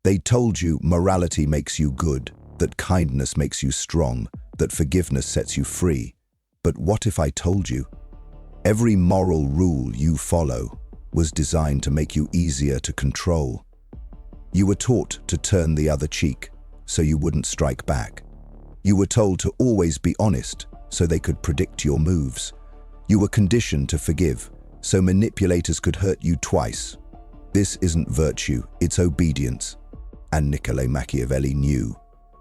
They told you morality makes you good, that kindness makes you strong, that forgiveness sets you free. But what if I told you? Every moral rule you follow was designed to make you easier to control. You were taught to turn the other cheek, so you wouldn't strike back. You were told to always be honest, so they could predict your moves. You were conditioned to forgive, so manipulators could hurt you twice. This isn't virtue, it's obedience. And Niccolò Machiavelli knew,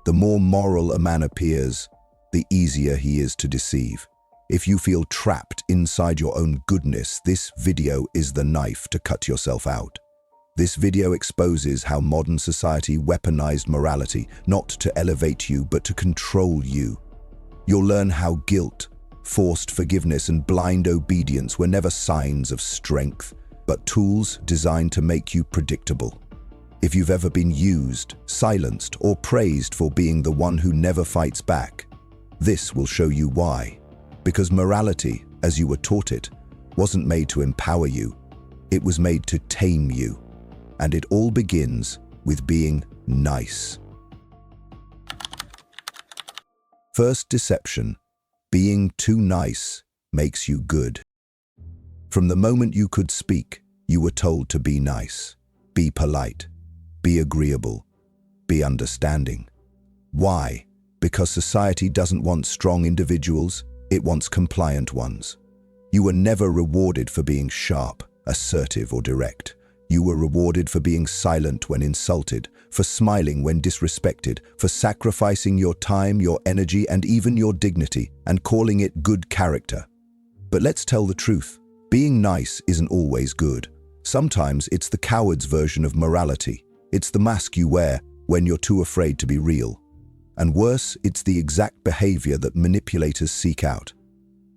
the more moral a man appears, the easier he is to deceive. If you feel trapped inside your own goodness, this video is the knife to cut yourself out. This video exposes how modern society weaponized morality, not to elevate you, but to control you. You'll learn how guilt, forced forgiveness, and blind obedience were never signs of strength, but tools designed to make you predictable. If you've ever been used, silenced, or praised for being the one who never fights back, this will show you why. Because morality, as you were taught it, wasn't made to empower you, it was made to tame you. And it all begins with being nice. First deception, being too nice makes you good. From the moment you could speak, you were told to be nice, be polite, be agreeable, be understanding. Why? Because society doesn't want strong individuals, it wants compliant ones. You were never rewarded for being sharp, assertive, or direct. You were rewarded for being silent when insulted, for smiling when disrespected, for sacrificing your time, your energy, and even your dignity, and calling it good character. But let's tell the truth. Being nice isn't always good. Sometimes it's the coward's version of morality. It's the mask you wear when you're too afraid to be real. And worse, it's the exact behavior that manipulators seek out.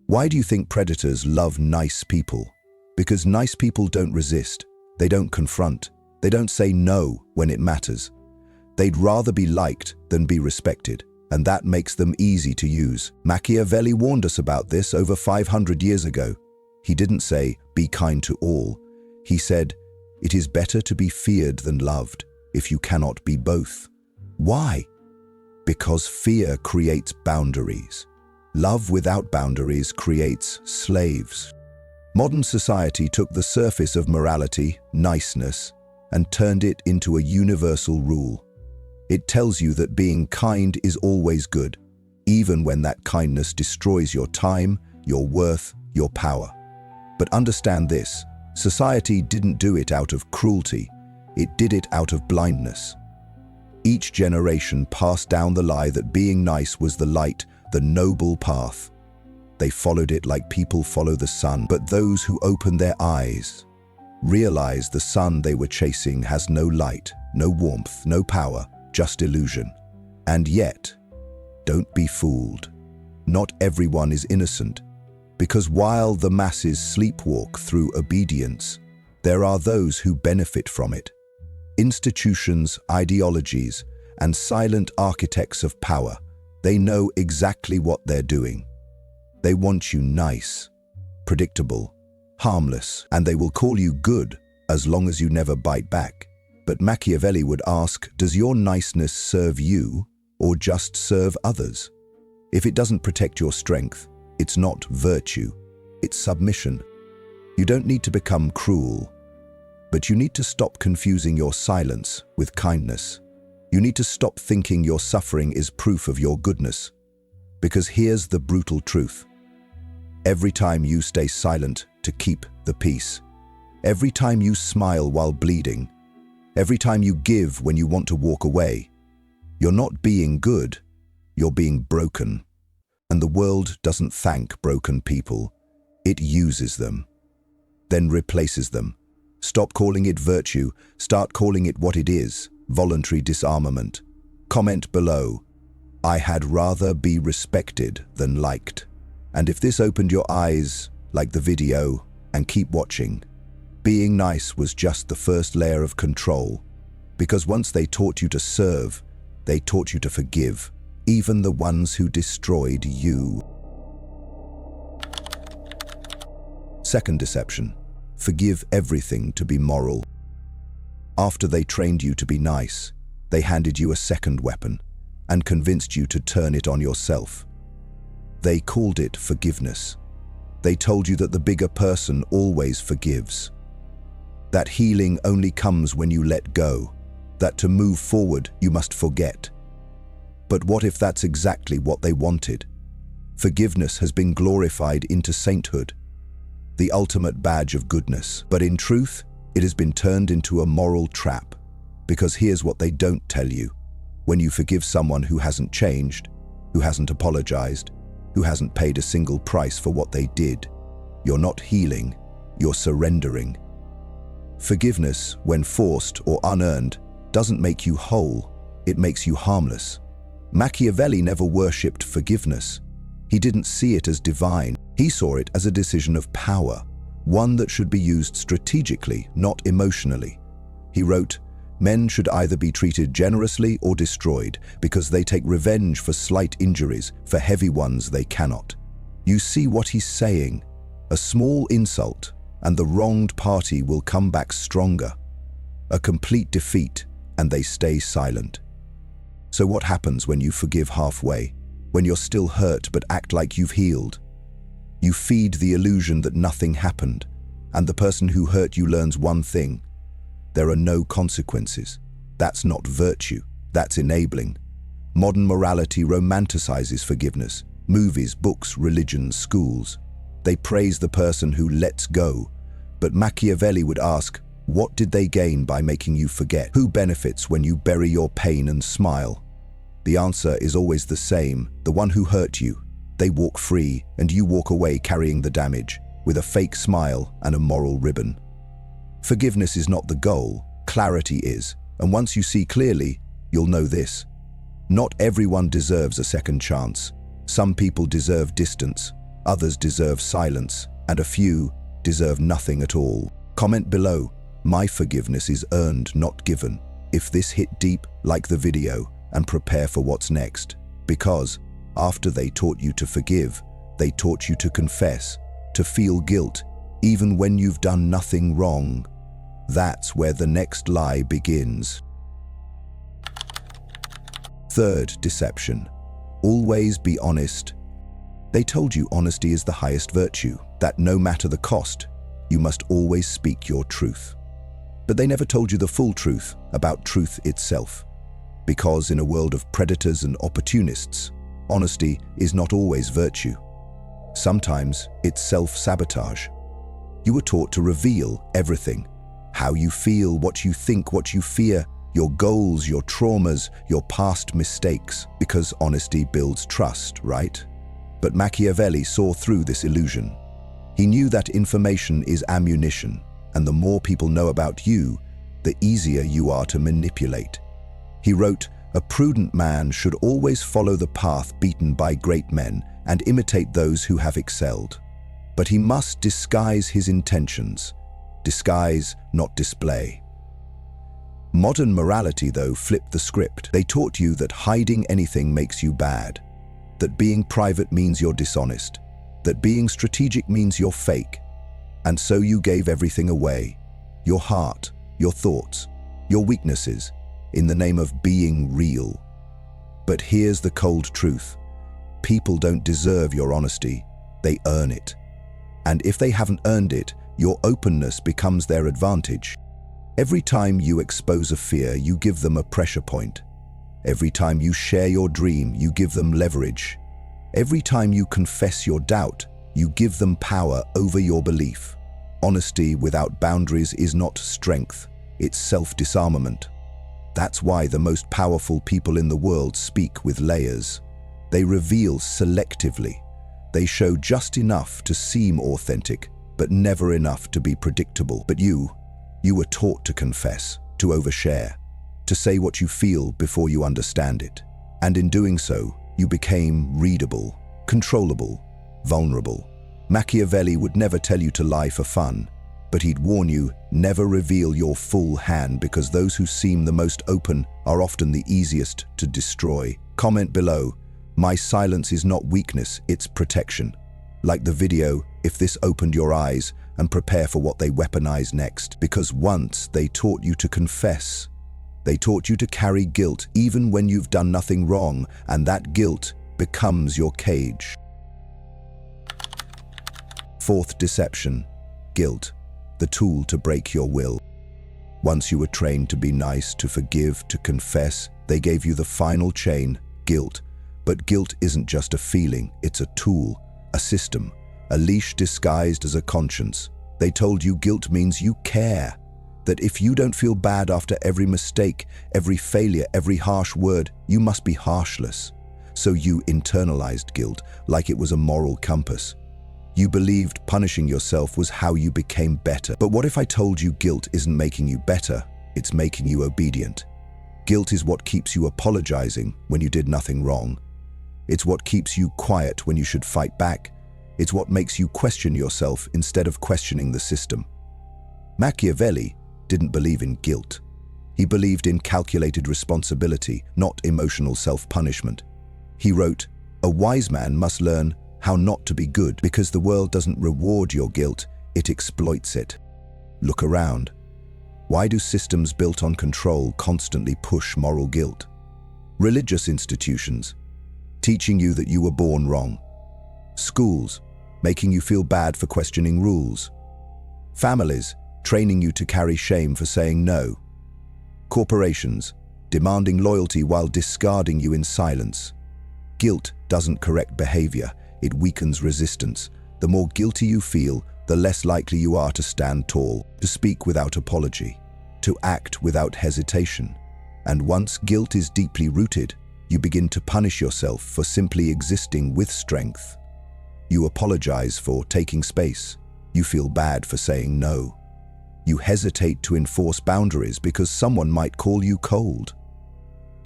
Why do you think predators love nice people? Because nice people don't resist. They don't confront. They don't say no when it matters. They'd rather be liked than be respected, and that makes them easy to use. Machiavelli warned us about this over 500 years ago. He didn't say, be kind to all. He said, it is better to be feared than loved, if you cannot be both. Why? Because fear creates boundaries. Love without boundaries creates slaves. Modern society took the surface of morality, niceness, and turned it into a universal rule. It tells you that being kind is always good, even when that kindness destroys your time, your worth, your power. But understand this, society didn't do it out of cruelty, it did it out of blindness. Each generation passed down the lie that being nice was the light, the noble path. They followed it like people follow the sun, but those who opened their eyes realized the sun they were chasing has no light, no warmth, no power, just illusion. And yet, don't be fooled. Not everyone is innocent, because while the masses sleepwalk through obedience, there are those who benefit from it. Institutions, ideologies, and silent architects of power, they know exactly what they're doing. They want you nice, predictable, harmless, and they will call you good as long as you never bite back. But Machiavelli would ask, does your niceness serve you or just serve others? If it doesn't protect your strength, it's not virtue, it's submission. You don't need to become cruel, but you need to stop confusing your silence with kindness. You need to stop thinking your suffering is proof of your goodness. Because here's the brutal truth. Every time you stay silent to keep the peace, every time you smile while bleeding, every time you give when you want to walk away, you're not being good, you're being broken. And the world doesn't thank broken people, it uses them, then replaces them. Stop calling it virtue, start calling it what it is, voluntary disarmament. Comment below, I had rather be respected than liked. And if this opened your eyes, like the video and keep watching. Being nice was just the first layer of control, because once they taught you to serve, they taught you to forgive, even the ones who destroyed you. Second deception, forgive everything to be moral. After they trained you to be nice, they handed you a second weapon and convinced you to turn it on yourself. They called it forgiveness. They told you that the bigger person always forgives. That healing only comes when you let go, that to move forward you must forget. But what if that's exactly what they wanted? Forgiveness has been glorified into sainthood, the ultimate badge of goodness. But in truth, it has been turned into a moral trap. Because here's what they don't tell you. When you forgive someone who hasn't changed, who hasn't apologized, who hasn't paid a single price for what they did, you're not healing, you're surrendering. Forgiveness, when forced or unearned, doesn't make you whole, it makes you harmless. Machiavelli never worshipped forgiveness. He didn't see it as divine. He saw it as a decision of power, one that should be used strategically, not emotionally. He wrote, "Men should either be treated generously or destroyed, because they take revenge for slight injuries, for heavy ones they cannot." You see what he's saying? A small insult, and the wronged party will come back stronger. A complete defeat, and they stay silent. So what happens when you forgive halfway? When you're still hurt but act like you've healed? You feed the illusion that nothing happened, and the person who hurt you learns one thing: there are no consequences. That's not virtue, that's enabling. Modern morality romanticizes forgiveness. Movies, books, religions, schools. They praise the person who lets go. But Machiavelli would ask, what did they gain by making you forget? Who benefits when you bury your pain and smile? The answer is always the same: the one who hurt you. They walk free, and you walk away carrying the damage, with a fake smile and a moral ribbon. Forgiveness is not the goal, clarity is. And once you see clearly, you'll know this: not everyone deserves a second chance. Some people deserve distance, others deserve silence, and a few deserve nothing at all. Comment below, my forgiveness is earned, not given. If this hit deep, like the video, and prepare for what's next. Because after they taught you to forgive, they taught you to confess, to feel guilt, even when you've done nothing wrong. That's where the next lie begins. Third deception: always be honest. They told you honesty is the highest virtue, that no matter the cost, you must always speak your truth. But they never told you the full truth about truth itself. Because in a world of predators and opportunists, honesty is not always virtue. Sometimes it's self-sabotage. You were taught to reveal everything: how you feel, what you think, what you fear, your goals, your traumas, your past mistakes, because honesty builds trust, right? But Machiavelli saw through this illusion. He knew that information is ammunition, and the more people know about you, the easier you are to manipulate. He wrote, "A prudent man should always follow the path beaten by great men and imitate those who have excelled. But he must disguise his intentions. Disguise, not display." Modern morality, though, flipped the script. They taught you that hiding anything makes you bad, that being private means you're dishonest, that being strategic means you're fake. And so you gave everything away: your heart, your thoughts, your weaknesses, in the name of being real. But here's the cold truth: people don't deserve your honesty, they earn it. And if they haven't earned it, your openness becomes their advantage. Every time you expose a fear, you give them a pressure point. Every time you share your dream, you give them leverage. Every time you confess your doubt, you give them power over your belief. Honesty without boundaries is not strength, it's self-disarmament. That's why the most powerful people in the world speak with layers. They reveal selectively. They show just enough to seem authentic, but never enough to be predictable. But you were taught to confess, to overshare, to say what you feel before you understand it. And in doing so, you became readable, controllable, vulnerable. Machiavelli would never tell you to lie for fun, but he'd warn you, never reveal your full hand, because those who seem the most open are often the easiest to destroy. Comment below, my silence is not weakness, it's protection. Like the video, if this opened your eyes, and prepare for what they weaponize next. Because once they taught you to confess, they taught you to carry guilt even when you've done nothing wrong, and that guilt becomes your cage. Fourth deception, guilt, the tool to break your will. Once you were trained to be nice, to forgive, to confess, they gave you the final chain, guilt. But guilt isn't just a feeling, it's a tool, a system, a leash disguised as a conscience. They told you guilt means you care, that if you don't feel bad after every mistake, every failure, every harsh word, you must be harshless. So you internalized guilt like it was a moral compass. You believed punishing yourself was how you became better. But what if I told you guilt isn't making you better, it's making you obedient? Guilt is what keeps you apologizing when you did nothing wrong. It's what keeps you quiet when you should fight back. It's what makes you question yourself instead of questioning the system. Machiavelli didn't believe in guilt. He believed in calculated responsibility, not emotional self-punishment. He wrote, "A wise man must learn how not to be good, because the world doesn't reward your guilt, it exploits it." Look around. Why do systems built on control constantly push moral guilt? Religious institutions, teaching you that you were born wrong. Schools, making you feel bad for questioning rules. Families, training you to carry shame for saying no. Corporations, demanding loyalty while discarding you in silence. Guilt doesn't correct behavior, it weakens resistance. The more guilty you feel, the less likely you are to stand tall, to speak without apology, to act without hesitation. And once guilt is deeply rooted, you begin to punish yourself for simply existing with strength. You apologize for taking space. You feel bad for saying no. You hesitate to enforce boundaries because someone might call you cold.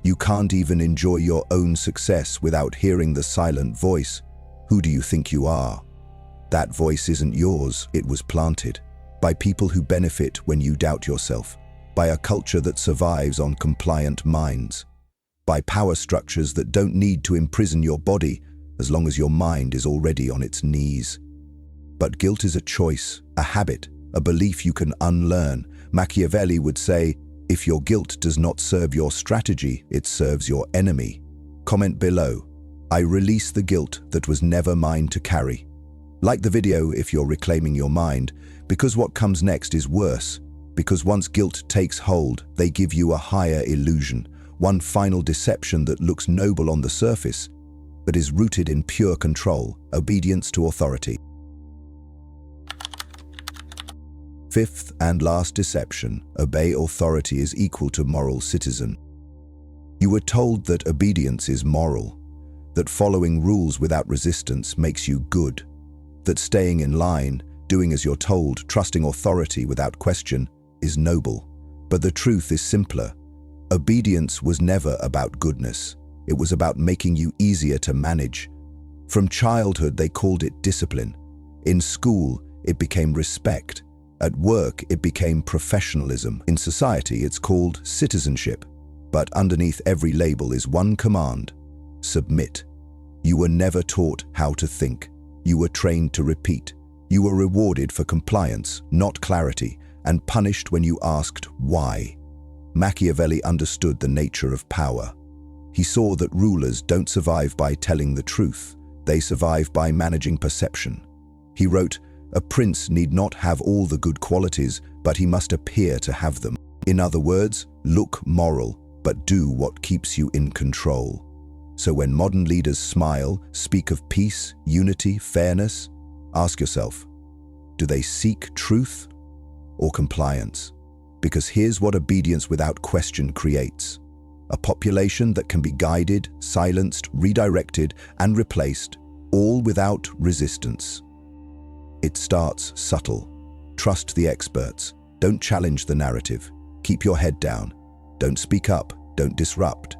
You can't even enjoy your own success without hearing the silent voice. Who do you think you are? That voice isn't yours, it was planted by people who benefit when you doubt yourself, by a culture that survives on compliant minds, by power structures that don't need to imprison your body as long as your mind is already on its knees. But guilt is a choice, a habit, a belief you can unlearn. Machiavelli would say, if your guilt does not serve your strategy, it serves your enemy. Comment below. I release the guilt that was never mine to carry. Like the video if you're reclaiming your mind, because what comes next is worse. Because once guilt takes hold, they give you a higher illusion, one final deception that looks noble on the surface, but is rooted in pure control, obedience to authority. Fifth and last deception, obey authority is equal to moral citizen. You were told that obedience is moral, that following rules without resistance makes you good, that staying in line, doing as you're told, trusting authority without question is noble. But the truth is simpler. Obedience was never about goodness. It was about making you easier to manage. From childhood, they called it discipline. In school, it became respect. At work, it became professionalism. In society, it's called citizenship. But underneath every label is one command: submit. You were never taught how to think. You were trained to repeat. You were rewarded for compliance, not clarity, and punished when you asked why. Machiavelli understood the nature of power. He saw that rulers don't survive by telling the truth. They survive by managing perception. He wrote, "A prince need not have all the good qualities, but he must appear to have them." In other words, look moral, but do what keeps you in control. So when modern leaders smile, speak of peace, unity, fairness, ask yourself, do they seek truth or compliance? Because here's what obedience without question creates: a population that can be guided, silenced, redirected, and replaced, all without resistance. It starts subtle. Trust the experts. Don't challenge the narrative. Keep your head down. Don't speak up. Don't disrupt.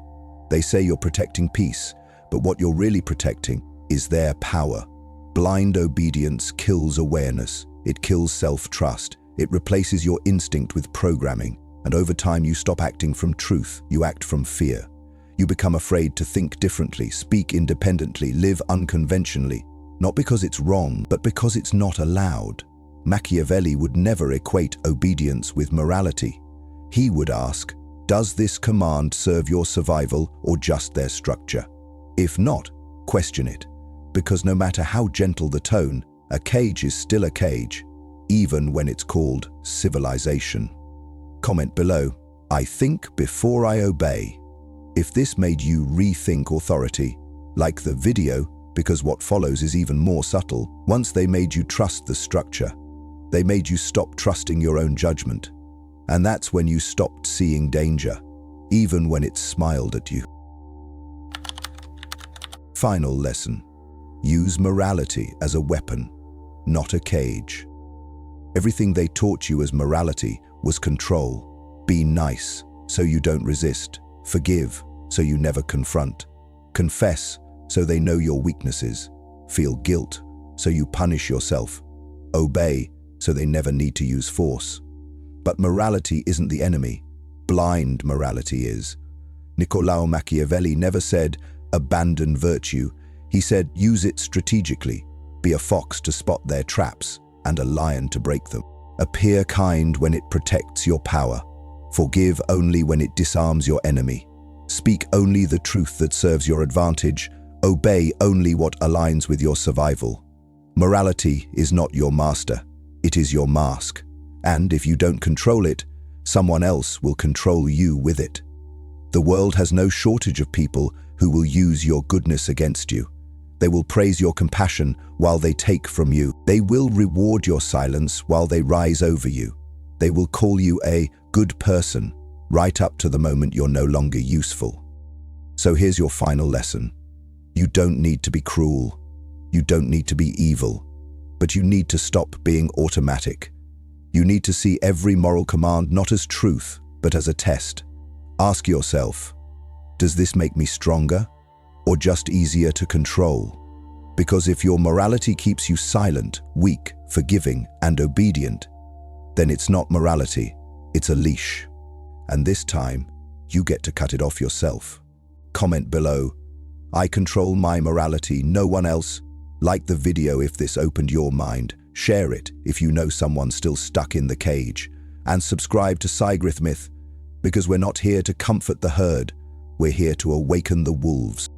They say you're protecting peace, but what you're really protecting is their power. Blind obedience kills awareness. It kills self-trust. It replaces your instinct with programming. And over time, you stop acting from truth. You act from fear. You become afraid to think differently, speak independently, live unconventionally. Not because it's wrong, but because it's not allowed. Machiavelli would never equate obedience with morality. He would ask, does this command serve your survival or just their structure? If not, question it, because no matter how gentle the tone, a cage is still a cage, even when it's called civilization. Comment below, I think before I obey. If this made you rethink authority, like the video, because what follows is even more subtle. Once they made you trust the structure, they made you stop trusting your own judgment. And that's when you stopped seeing danger, even when it smiled at you. Final lesson. Use morality as a weapon, not a cage. Everything they taught you as morality was control. Be nice, so you don't resist. Forgive, so you never confront. Confess, so they know your weaknesses. Feel guilt, so you punish yourself. Obey, so they never need to use force. But morality isn't the enemy. Blind morality is. Niccolò Machiavelli never said, abandon virtue. He said, use it strategically. Be a fox to spot their traps and a lion to break them. Appear kind when it protects your power. Forgive only when it disarms your enemy. Speak only the truth that serves your advantage. Obey only what aligns with your survival. Morality is not your master. It is your mask. And if you don't control it, someone else will control you with it. The world has no shortage of people who will use your goodness against you. They will praise your compassion while they take from you. They will reward your silence while they rise over you. They will call you a good person right up to the moment you're no longer useful. So here's your final lesson. You don't need to be cruel. You don't need to be evil. But you need to stop being automatic. You need to see every moral command not as truth, but as a test. Ask yourself, does this make me stronger or just easier to control? Because if your morality keeps you silent, weak, forgiving, and obedient, then it's not morality, it's a leash. And this time, you get to cut it off yourself. Comment below, I control my morality, no one else. Like the video if this opened your mind. Share it if you know someone still stuck in the cage. And subscribe to Psygrithm, because we're not here to comfort the herd. We're here to awaken the wolves.